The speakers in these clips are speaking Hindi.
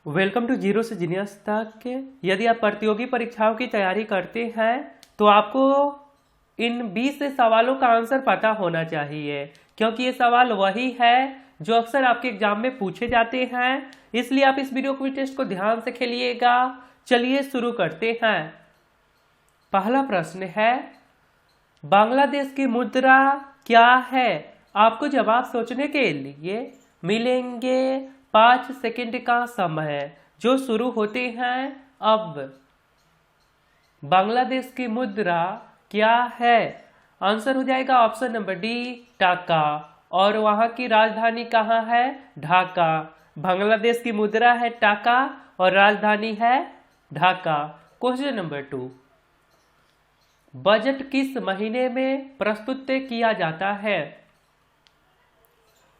वेलकम टू जीरो से जीनियस तक। यदि आप प्रतियोगी परीक्षाओं की तैयारी करते हैं तो आपको इन 20 सवालों का आंसर पता होना चाहिए, क्योंकि ये सवाल वही है जो अक्सर आपके एग्जाम में पूछे जाते हैं। इसलिए आप इस वीडियो क्विज टेस्ट को ध्यान से खेलिएगा। चलिए शुरू करते हैं। पहला प्रश्न है, बांग्लादेश की मुद्रा क्या है? आपको जवाब सोचने के लिए मिलेंगे 5 सेकंड का समय, जो शुरू होते हैं अब। बांग्लादेश की मुद्रा क्या है? आंसर हो जाएगा ऑप्शन नंबर डी, टाका। और वहां की राजधानी कहाँ है? ढाका। बांग्लादेश की मुद्रा है टाका और राजधानी है ढाका। क्वेश्चन नंबर 2, बजट किस महीने में प्रस्तुत किया जाता है?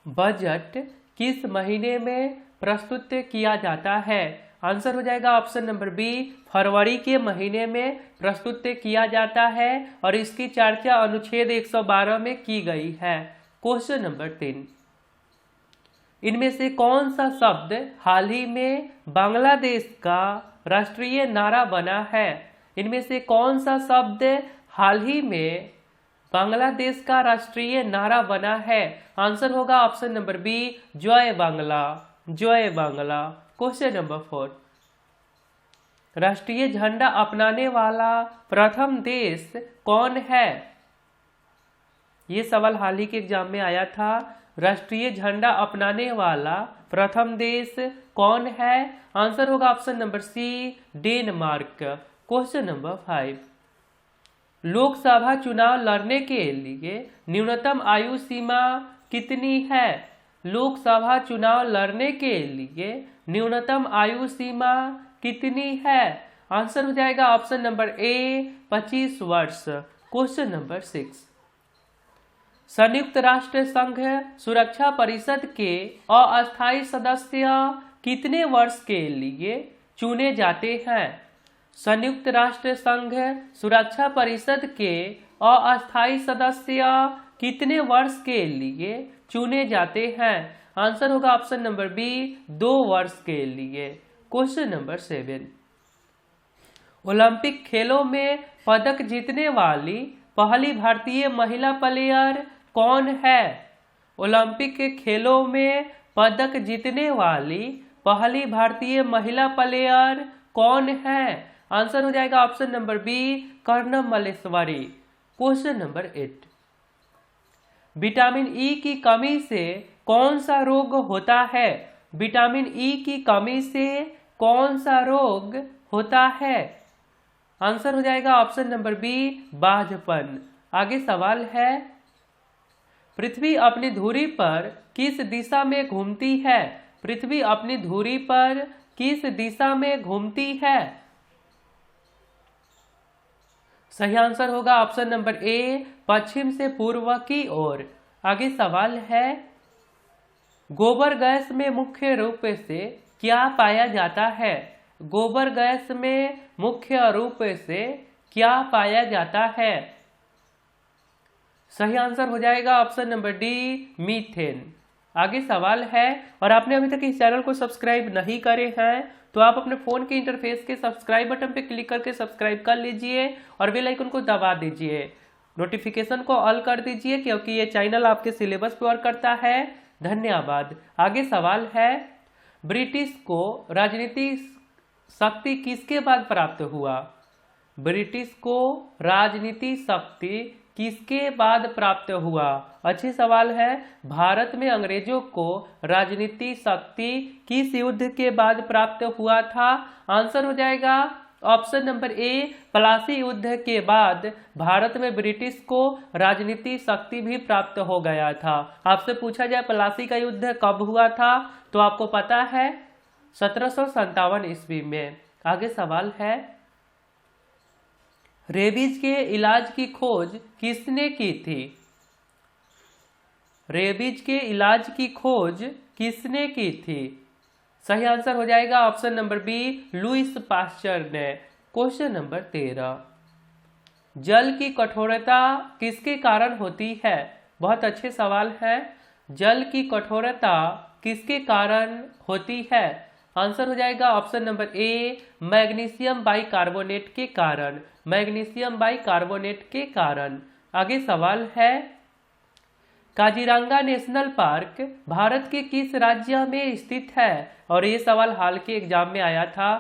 बजट किस महीने में प्रस्तुत किया जाता है? आंसर हो जाएगा ऑप्शन नंबर बी, फरवरी के महीने में प्रस्तुत किया जाता है और इसकी चर्चा अनुच्छेद 112 में की गई है। क्वेश्चन नंबर 3, इनमें से कौन सा शब्द हाल ही में बांग्लादेश का राष्ट्रीय नारा बना है? इनमें से कौन सा शब्द हाल ही में बांग्लादेश का राष्ट्रीय नारा बना है? आंसर होगा ऑप्शन नंबर बी, जय बांग्ला। जय बांग्ला। क्वेश्चन नंबर 4, राष्ट्रीय झंडा अपनाने वाला प्रथम देश कौन है? ये सवाल हाल ही के एग्जाम में आया था। राष्ट्रीय झंडा अपनाने वाला प्रथम देश कौन है? आंसर होगा option number C, Denmark. Question number 5, Lok Sabha चुनाव लड़ने के लिए न्यूनतम आयु सीमा कितनी है? लोकसभा चुनाव लड़ने के लिए न्यूनतम आयु सीमा कितनी है? आंसर हो जाएगा ऑप्शन नंबर ए, 25 वर्ष। क्वेश्चन नंबर 6, संयुक्त राष्ट्र संघ सुरक्षा परिषद के अस्थायी सदस्य कितने वर्ष के लिए चुने जाते हैं? संयुक्त राष्ट्र संघ सुरक्षा परिषद के अस्थायी सदस्य कितने वर्ष के लिए चुने जाते हैं? आंसर होगा ऑप्शन नंबर बी, 2 वर्ष के लिए। क्वेश्चन नंबर 7, ओलंपिक खेलों में पदक जीतने वाली पहली भारतीय महिला प्लेयर कौन है? ओलंपिक खेलों में पदक जीतने वाली पहली भारतीय महिला प्लेयर कौन है? आंसर हो जाएगा option number B, Karnam Malleswari. Question number 8, vitamin E की कमी से कौन सा रोग होता है? विटामिन ई की कमी से कौन सा रोग होता है? आंसर हो जाएगा ऑप्शन नंबर बी, बाझपन। आगे सवाल है, पृथ्वी अपनी धुरी पर किस दिशा में घूमती है? पृथ्वी अपनी धुरी पर किस दिशा में घूमती है? सही आंसर होगा ऑप्शन नंबर ए, पश्चिम से पूर्व की ओर। आगे सवाल है, गोबर गैस में मुख्य रूप से क्या पाया जाता है? गोबर गैस में मुख्य रूप से क्या पाया जाता है? सही आंसर हो जाएगा ऑप्शन नंबर डी, मीथेन। आगे सवाल है, और आपने अभी तक इस चैनल को सब्सक्राइब नहीं करे हैं तो आप अपने फोन के इंटरफेस के सब्सक्राइब बटन पे क्लिक करके सब्सक्राइब कर लीजिए और बेल आइकन को दबा दीजिए। नोटिफिकेशन को ऑल कर दीजिए, क्योंकि ये चैनल आपके सिलेबस पे वर्क करता है। धन्यवाद। आगे सवाल है, ब्रिटिश को राजनीतिक शक्ति किसके बाद प्राप्त हुआ? ब्रिटिश को राजनीति शक्ति किसके बाद प्राप्त हुआ? अच्छी सवाल है। भारत में अंग्रेजों को राजनीति शक्ति किस युद्ध के बाद प्राप्त हुआ था? आंसर हो जाएगा ऑप्शन नंबर ए, प्लासी युद्ध के बाद भारत में ब्रिटिश को राजनीति शक्ति भी प्राप्त हो गया था। आपसे पूछा जाए प्लासी का युद्ध कब हुआ था तो आपको पता है 1757 ईस्वी में। आगे सवाल है, रेबीज के इलाज की खोज किसने की थी? रेबीज के इलाज की खोज किसने की थी? सही आंसर हो जाएगा option number B, Louis Pasteur ने। क्वेश्चन नंबर 13, जल की कठोरता किसके कारण होती है? बहुत अच्छे सवाल है। जल की कठोरता किसके कारण होती है? आंसर हो जाएगा option number A, magnesium bicarbonate के कारण। मैग्नीशियम बाइकार्बोनेट के कारण। आगे सवाल है, काजीरंगा नेशनल पार्क भारत के किस राज्य में स्थित है? और ये सवाल हाल के एग्जाम में आया था।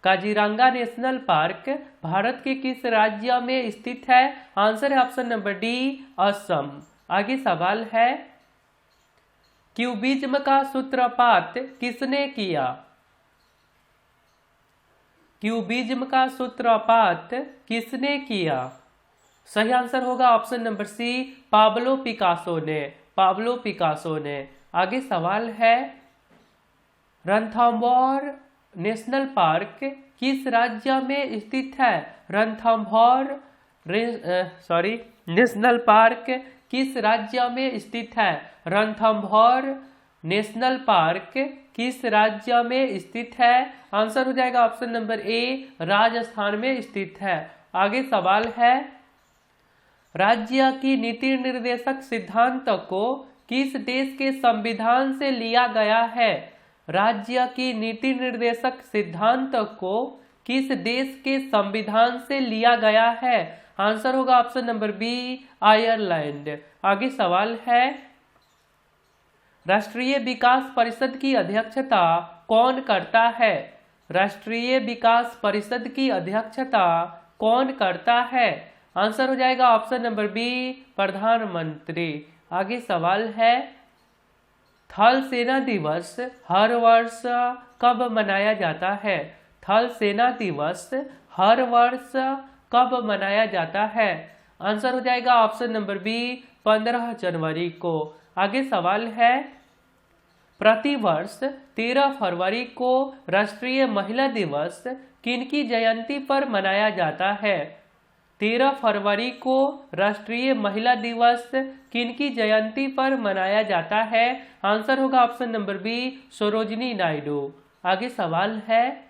काजीरंगा नेशनल पार्क भारत के किस राज्य में स्थित है? आंसर है ऑप्शन नंबर डी, असम। आगे सवाल है, क्यूबिज्म का सूत्रपात किसने किया? क्यूबिज्म का सूत्रपात किसने किया? सही आंसर होगा option number C, Pablo Picasso ने। पाब्लो पिकासो ने। आगे सवाल है, रणथंभौर नेशनल पार्क किस राज्य में स्थित है? रणथंभौर नेशनल पार्क किस राज्य में स्थित है? रणथंभौर नेशनल पार्क किस राज्य में स्थित है? आंसर हो जाएगा ऑप्शन नंबर ए, राजस्थान में स्थित है। आगे सवाल है, राज्य की नीति निर्देशक सिद्धांत को किस देश के संविधान से लिया गया है? राज्य की नीति निर्देशक सिद्धांत को किस देश के संविधान से लिया गया है? आंसर होगा ऑप्शन नंबर बी, आयरलैंड। आगे सवाल है, राष्ट्रीय विकास परिषद की अध्यक्षता कौन करता है? राष्ट्रीय विकास परिषद की अध्यक्षता कौन करता है? आंसर हो जाएगा ऑप्शन नंबर बी, प्रधानमंत्री। आगे सवाल है, थल सेना दिवस हर वर्ष कब मनाया जाता है? थल सेना दिवस हर वर्ष कब मनाया जाता है? आंसर हो जाएगा ऑप्शन नंबर बी, 15 जनवरी को। आगे सवाल है, प्रतिवर्ष 13 फरवरी को राष्ट्रीय महिला दिवस किनकी जयंती पर मनाया जाता है? 13 फरवरी को राष्ट्रीय महिला दिवस किनकी जयंती पर मनाया जाता है? आंसर होगा option number B, Sarojini Naidu. आगे सवाल है,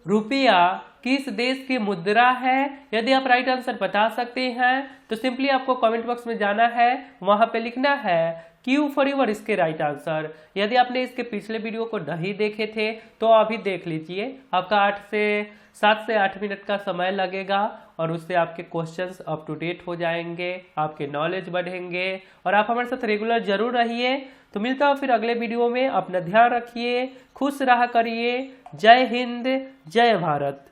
रुपया किस देश की मुद्रा है? यदि आप राइट आंसर बता सकते हैं तो सिंपली आपको कमेंट बॉक्स में जाना है, वहां पे लिखना है क्यू फॉर यूर इसके राइट आंसर। यदि आपने इसके पिछले वीडियो को नहीं देखे थे तो अभी देख लीजिए, आपका 7 से 8 मिनट का समय लगेगा और उससे आपके क्वेश्चंस अप टू डेट हो जाएंगे, आपके नॉलेज बढ़ेंगे और आप हमारे साथ रेगुलर जरूर रहिए। तो मिलता हूँ फिर अगले वीडियो में। अपना ध्यान रखिए, खुश रहा करिए। जय हिंद, जय भारत।